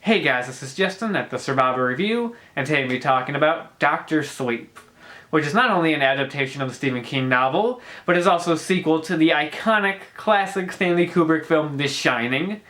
Hey guys, this is Justin at the Survivor Review, and today we'll be talking about Dr. Sleep, which is not only an adaptation of the Stephen King novel, but is also a sequel to the iconic, classic Stanley Kubrick film The Shining.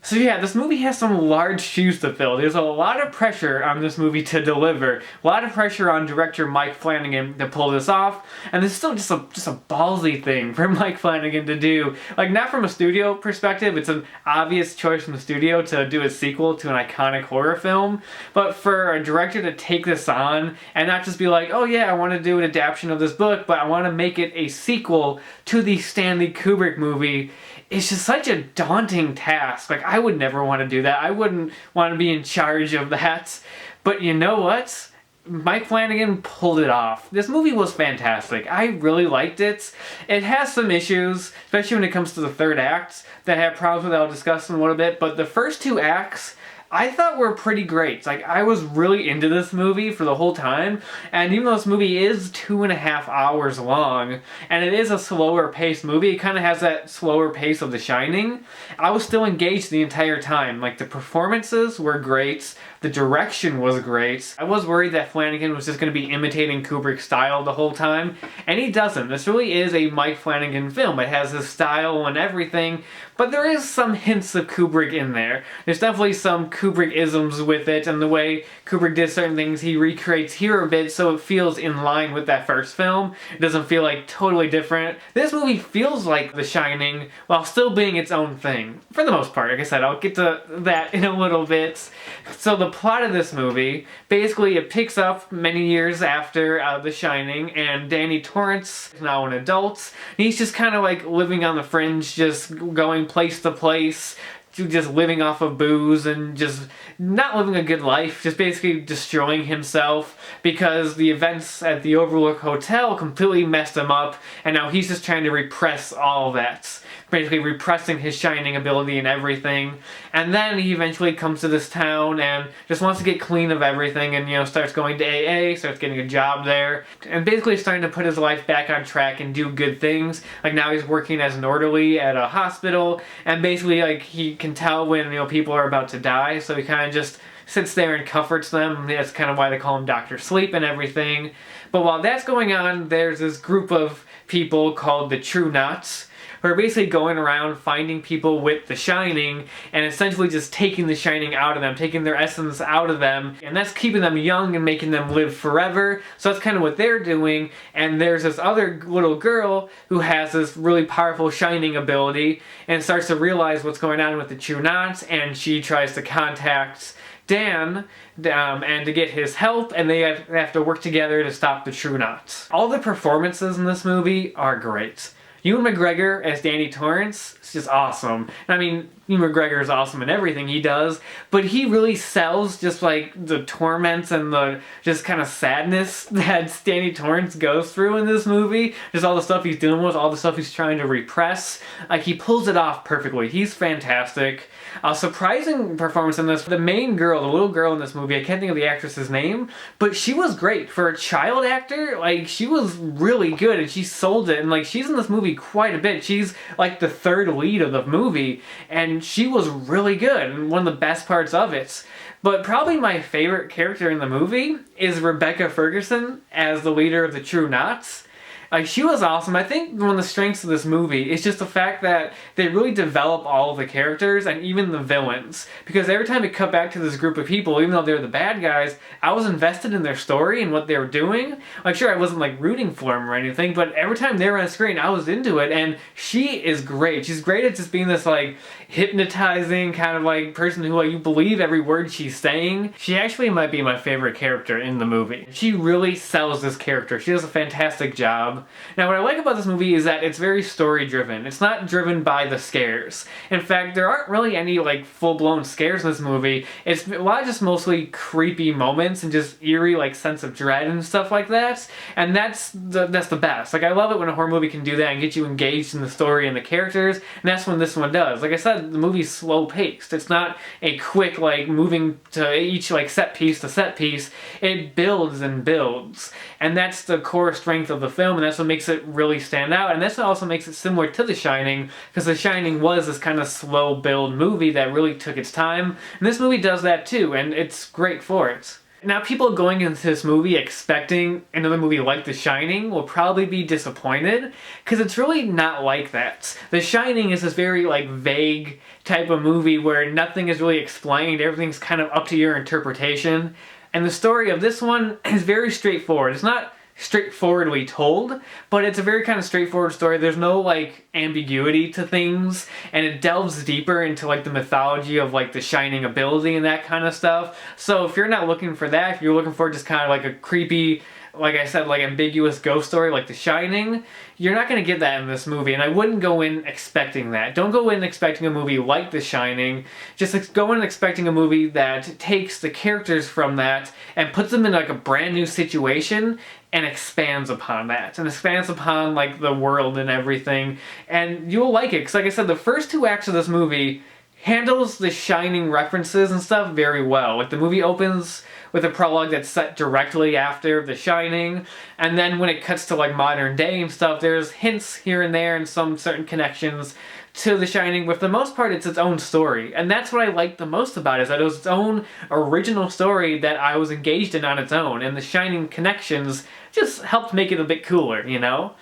So yeah, this movie has some large shoes to fill. There's a lot of pressure on this movie to deliver. A lot of pressure on director Mike Flanagan to pull this off. And this is still just a ballsy thing for Mike Flanagan to do. Like, not from a studio perspective, it's an obvious choice from the studio to do a sequel to an iconic horror film. But for a director to take this on and not just be like, oh yeah, I want to do an adaptation of this book, but I want to make it a sequel to the Stanley Kubrick movie, it's just such a daunting task. Like, I would never want to do that. I wouldn't want to be in charge of that. But you know what? Mike Flanagan pulled it off. This movie was fantastic. I really liked it. It has some issues, especially when it comes to the third act, that I have problems with that I'll discuss in a little bit. But the first two acts, I thought were pretty great. Like, I was really into this movie for the whole time, and even though this movie is 2.5 hours long, and it is a slower paced movie, it kind of has that slower pace of The Shining, I was still engaged the entire time. Like, the performances were great, the direction was great. I was worried that Flanagan was just going to be imitating Kubrick's style the whole time, and he doesn't. This really is a Mike Flanagan film. It has his style and everything, but there is some hints of Kubrick in there. There's definitely some Kubrick-isms with it, and the way Kubrick did certain things he recreates here a bit so it feels in line with that first film. It doesn't feel like totally different. This movie feels like The Shining while still being its own thing, for the most part. Like I said, I'll get to that in a little bit. So the plot of this movie, basically it picks up many years after The Shining, and Danny Torrance is now an adult. He's just kind of like living on the fringe, just going place to place, just living off of booze and just not living a good life, just basically destroying himself because the events at the Overlook Hotel completely messed him up, and now he's just trying to repress all that. Basically repressing his shining ability and everything. And then he eventually comes to this town and just wants to get clean of everything and, you know, starts going to AA, starts getting a job there, and basically starting to put his life back on track and do good things. Like, now he's working as an orderly at a hospital, and basically, like, he can tell when, you know, people are about to die, so he kind of just sits there and comforts them. That's kind of why they call him Dr. Sleep and everything. But while that's going on, there's this group of people called the True Knots, who are basically going around finding people with the Shining and essentially just taking the Shining out of them, taking their essence out of them, and that's keeping them young and making them live forever. So that's kind of what they're doing. And there's this other little girl who has this really powerful Shining ability and starts to realize what's going on with the True Knots, and she tries to contact Dan and to get his help, and they have to work together to stop the True Knots. All the performances in this movie are great. Ewan McGregor as Danny Torrance is just awesome. I mean, Ewan McGregor is awesome in everything he does, but he really sells just like the torments and the just kind of sadness that Danny Torrance goes through in this movie. Just all the stuff he's dealing with, all the stuff he's trying to repress. Like, he pulls it off perfectly. He's fantastic. A surprising performance in this. The main girl, the little girl in this movie, I can't think of the actress's name, but she was great. For a child actor, like, she was really good and she sold it. And like, she's in this movie quite a bit. She's like the third lead of the movie, and she was really good and one of the best parts of it. But probably my favorite character in the movie is Rebecca Ferguson as the leader of the True Knots. Like, she was awesome. I think one of the strengths of this movie is just the fact that they really develop all of the characters and even the villains. Because every time it cut back to this group of people, even though they're the bad guys, I was invested in their story and what they were doing. Like, sure, I wasn't like rooting for them or anything, but every time they were on screen, I was into it. And she is great. She's great at just being this like hypnotizing kind of like person who, like, you believe every word she's saying. She actually might be my favorite character in the movie. She really sells this character. She does a fantastic job. Now, what I like about this movie is that it's very story-driven. It's not driven by the scares. In fact, there aren't really any, like, full-blown scares in this movie. It's a lot of just mostly creepy moments and just eerie, like, sense of dread and stuff like that. And that's the best. Like, I love it when a horror movie can do that and get you engaged in the story and the characters, and that's when this one does. Like I said, the movie's slow-paced. It's not a quick, like, moving to each, like, set piece to set piece. It builds and builds. And that's the core strength of the film, and that's what makes it really stand out, and that's what also makes it similar to The Shining, because The Shining was this kind of slow build movie that really took its time, and this movie does that too, and it's great for it. Now, people going into this movie expecting another movie like The Shining will probably be disappointed, because it's really not like that. The Shining is this very, like, vague type of movie where nothing is really explained, everything's kind of up to your interpretation, and the story of this one is very straightforward. It's not straightforwardly told, but it's a very kind of straightforward story. There's no like ambiguity to things, and it delves deeper into like the mythology of like the Shining ability and that kind of stuff. So if you're not looking for that, if you're looking for just kind of like a creepy, like I said, like ambiguous ghost story like The Shining, you're not going to get that in this movie, and I wouldn't go in expecting that. Don't go in expecting a movie like The Shining. Just go in expecting a movie that takes the characters from that and puts them in like a brand new situation and expands upon that, and expands upon like the world and everything, and you'll like it, because like I said, the first 2 acts of this movie handles the Shining references and stuff very well. Like the movie opens with a prologue that's set directly after The Shining, and then when it cuts to like modern day and stuff, there's hints here and there and some certain connections to The Shining, but for the most part it's its own story. And that's what I liked the most about it, is that it was its own original story that I was engaged in on its own, and the Shining connections just helped make it a bit cooler, you know?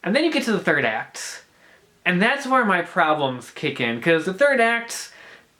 And then you get to the 3rd act, and that's where my problems kick in, because the 3rd act,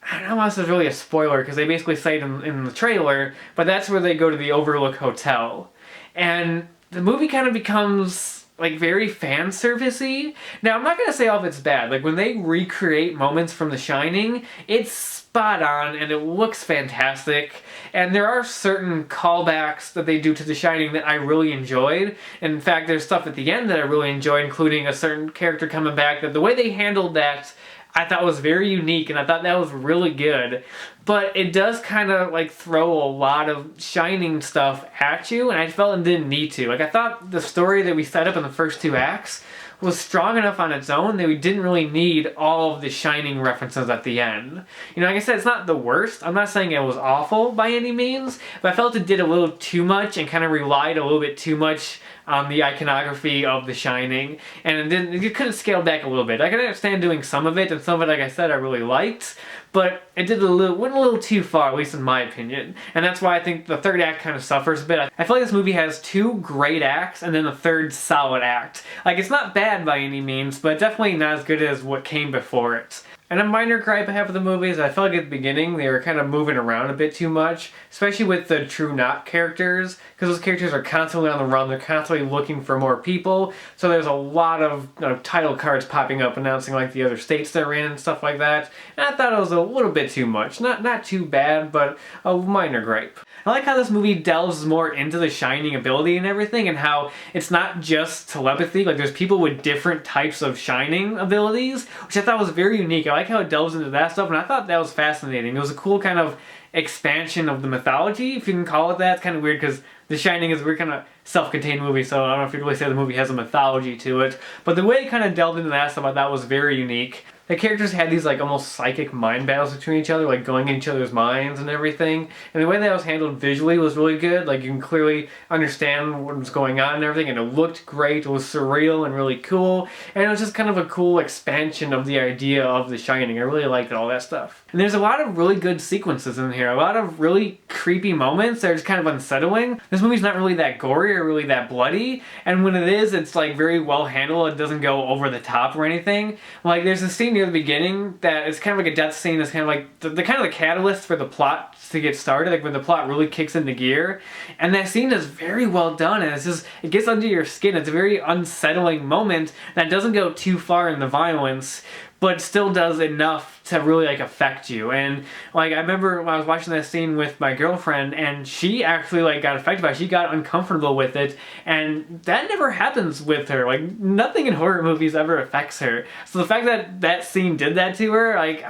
I don't know if this is really a spoiler, because they basically say it in the trailer, but that's where they go to the Overlook Hotel. And the movie kind of becomes like very fan servicey. Now, I'm not gonna say all of it's bad. Like when they recreate moments from The Shining, it's spot on and it looks fantastic. And there are certain callbacks that they do to The Shining that I really enjoyed. And in fact, there's stuff at the end that I really enjoyed, including a certain character coming back, that the way they handled that I thought was very unique, and I thought that was really good. But it does kind of like throw a lot of Shining stuff at you, and I felt it didn't need to. Like, I thought the story that we set up in the first 2 acts was strong enough on its own that we didn't really need all of the Shining references at the end. You know, like I said, it's not the worst. I'm not saying it was awful by any means, but I felt it did a little too much and kind of relied a little bit too much on the iconography of The Shining, and it could have scaled back a little bit. I can understand doing some of it, and some of it, like I said, I really liked, but it went a little too far, at least in my opinion. And that's why I think the 3rd act kind of suffers a bit. I feel like this movie has 2 great acts and then a 3rd solid act. Like, it's not bad by any means, but definitely not as good as what came before it. And a minor gripe I have with the movie is I felt like at the beginning they were kind of moving around a bit too much, especially with the True Knot characters, because those characters are constantly on the run, they're constantly looking for more people, so there's a lot of title cards popping up announcing like the other states they're in and stuff like that, and I thought it was a little bit too much. Not too bad, but a minor gripe. I like how this movie delves more into the Shining ability and everything, and how it's not just telepathy. Like, there's people with different types of Shining abilities, which I thought was very unique. I like how it delves into that stuff, and I thought that was fascinating. It was a cool kind of expansion of the mythology, if you can call it that. It's kind of weird because The Shining is a weird kind of self-contained movie, so I don't know if you'd really say the movie has a mythology to it, but the way it kind of delved into that stuff I thought was very unique. The characters had these like almost psychic mind battles between each other, like going in each other's minds and everything. And the way that was handled visually was really good. Like, you can clearly understand what was going on and everything, and it looked great. It was surreal and really cool. And it was just kind of a cool expansion of the idea of The Shining. I really liked all that stuff. And there's a lot of really good sequences in here. A lot of really creepy moments that are just kind of unsettling. This movie's not really that gory or really that bloody. And when it is, it's like very well handled. It doesn't go over the top or anything. Like, there's a scene near the beginning that is kind of like a death scene. It's kind of like the kind of the catalyst for the plot to get started, like when the plot really kicks into gear. And that scene is very well done, and it gets under your skin. It's a very unsettling moment that doesn't go too far in the violence, but still does enough to really like affect you. And like, I remember when I was watching that scene with my girlfriend, and she actually like got affected by it. She got uncomfortable with it, and that never happens with her. Like, nothing in horror movies ever affects her. So the fact that that scene did that to her, like,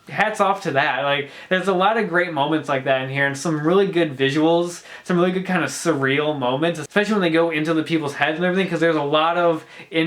hats off to that. Like, there's a lot of great moments like that in here, and some really good visuals, some really good kind of surreal moments, especially when they go into the people's heads and everything, because there's a lot of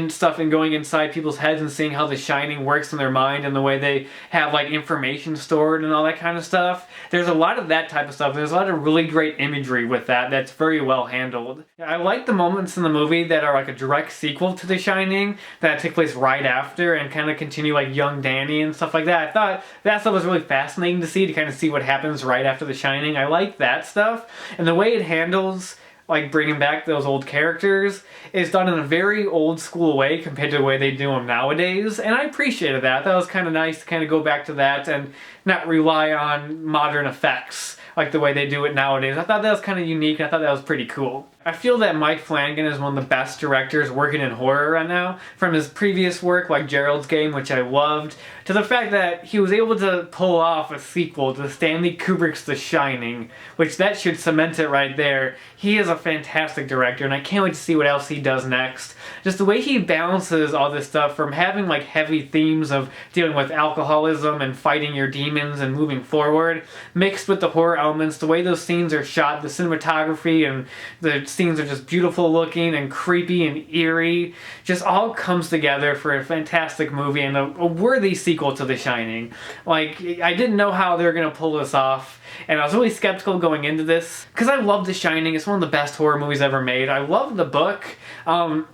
stuff in going inside people's heads and seeing how The Shining works in their mind and the way they have like information stored and all that kind of stuff. There's a lot of that type of stuff. There's a lot of really great imagery with that that's very well handled. I like the moments in the movie that are like a direct sequel to The Shining that take place right after and kind of continue like young Danny and stuff like that. I thought that stuff was really fascinating to see, to kind of see what happens right after The Shining. I like that stuff, and the way it handles like bringing back those old characters is done in a very old school way compared to the way they do them nowadays, and I appreciated that. That was kind of nice to kind of go back to that and not rely on modern effects like the way they do it nowadays. I thought that was kind of unique, and I thought that was pretty cool. I feel that Mike Flanagan is one of the best directors working in horror right now, from his previous work like Gerald's Game, which I loved, to the fact that he was able to pull off a sequel to Stanley Kubrick's The Shining, which that should cement it right there. He is a fantastic director, and I can't wait to see what else he does next. Just the way he balances all this stuff, from having like heavy themes of dealing with alcoholism and fighting your demons and moving forward, mixed with the horror elements, the way those scenes are shot, the cinematography, and the scenes are just beautiful looking and creepy and eerie, just all comes together for a fantastic movie and a worthy sequel to The Shining. Like, I didn't know how they were going to pull this off, and I was really skeptical going into this, because I love The Shining. It's one of the best horror movies ever made. I love the book.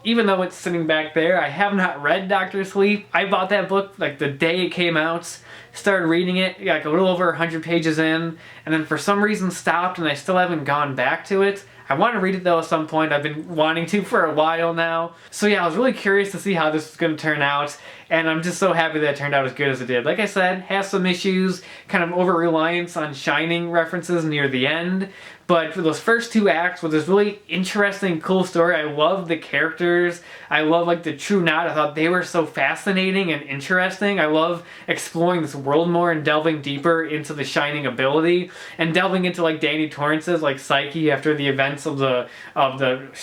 Even though it's sitting back there, I have not read Dr. Sleep. I bought that book like the day it came out, started reading it like a little over 100 pages in, and then for some reason stopped, and I still haven't gone back to it. I want to read it though at some point. I've been wanting to for a while now. So yeah, I was really curious to see how this was going to turn out, and I'm just so happy that it turned out as good as it did. Like I said, has some issues, kind of over-reliance on Shining references near the end, but for those first two acts with this really interesting, cool story, I love the characters. I love like the True Knot. I thought they were so fascinating and interesting. I love exploring this world more and delving deeper into the Shining ability and delving into like Danny Torrance's like psyche after the events of the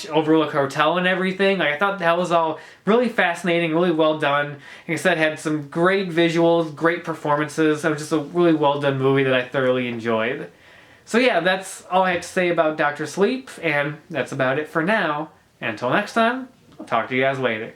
Overlook Hotel and everything. Like, I thought that was all really fascinating, really well done. Like I said, had some great visuals, great performances. It was just a really well done movie that I thoroughly enjoyed. So yeah, that's all I have to say about Dr. Sleep, and that's about it for now. And until next time, I'll talk to you guys later.